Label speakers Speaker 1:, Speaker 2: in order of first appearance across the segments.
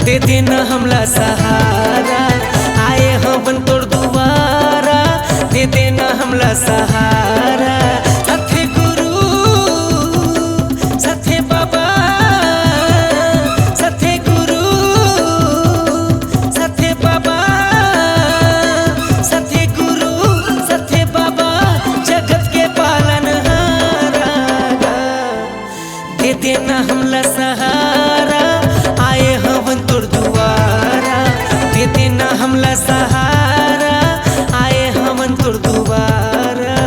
Speaker 1: दे देना हमला सहारा, आए हवन तोड़ दुआरा, दे देना हमला सहारा। सथे गुरु सथे बाबा, सथे गुरु सथे बाबा, सथे गुरु सथे बाबा, जगत के पालनहारा। दे देना हमला सहारा, आए हवन तोड़ दुआरा, दे देना हमला सहारा, आए हवन तोड़ दुआरा।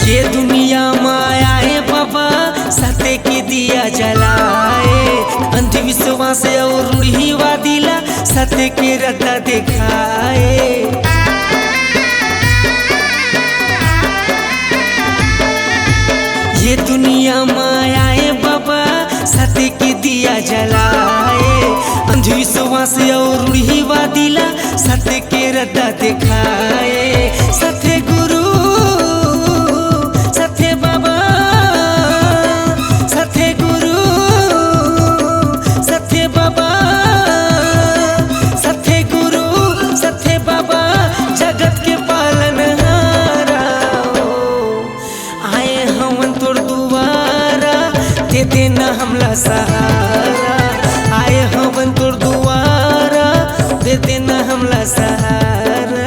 Speaker 1: ये दुनिया माया है बाबा, सत्य के दिया जलाए, अंधविश्वास और रूढ़िवादिला सत्य के रद्दा दिखाए। ये दुनिया माया है बाबा, सत्य के दिया जलाए, अंधविश्वास और रूढ़िवादिला सत्य के रद्दा दिखाए। सत्य गुरु सत्य बाबा, सत्य गुरु सत्य बाबा, सत्य गुरु सत्य बाबा, जगत के पालनहारा। आए हवन तोड़ दुआरा, दे देना हमला सहारा, आए हवन तोड़ दुआरा, दे देना हमला सहारा।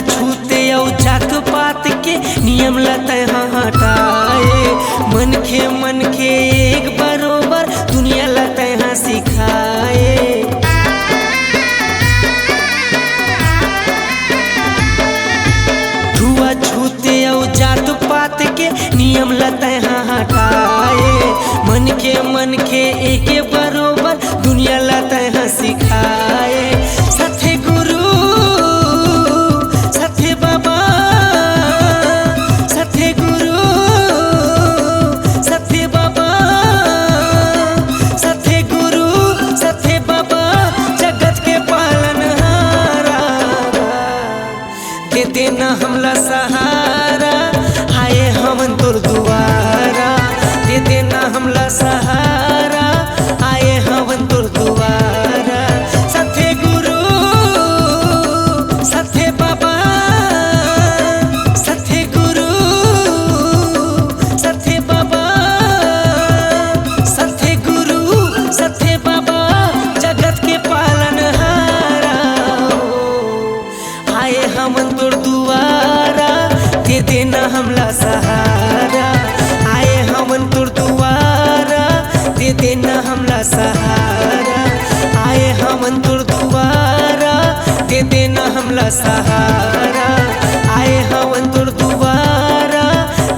Speaker 1: छूते और जात पात के नियम लते हटाए, मन के एक बरोबर दुनिया लते हाँ सिखाए। छुआ छूते और जात पात के नियम लते हाँ हटाए, मन के एक बरोबर दुनिया लते हाँ सिखाए। सत्य गुरु सत्य बाबा, सत्य गुरु सत्य बाबा, सत्य गुरु सत्य बाबा, जगत के पालनहारा। दे देना हमला सहारा, आए हवन तोड़ दुआरा, दे देना हमला सहारा, आए हवन तोड़ दुआरा। सत्य गुरु सत्य बाबा, सत्य गुरु सत्य बाबा, सत्य गुरु सत्य बाबा, जगत के पालनहारा। आए हवन तोड़ दुआरा, दे देना हमला सहारा, आए हवन तोड़ दुआरा, दे देना हमला सहारा, आए हवन तोड़ दुआरा, दे देना हमला सहारा, आए हवन तोड़ दुआरा,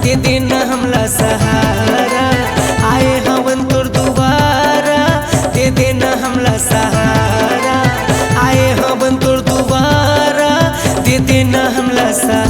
Speaker 1: दे देना हमला सहारा, आए हवन तोड़ दुआरा, दे देना हमला सहारा, आए हवन तोड़ दुआरा, दे देना हमला सहारा।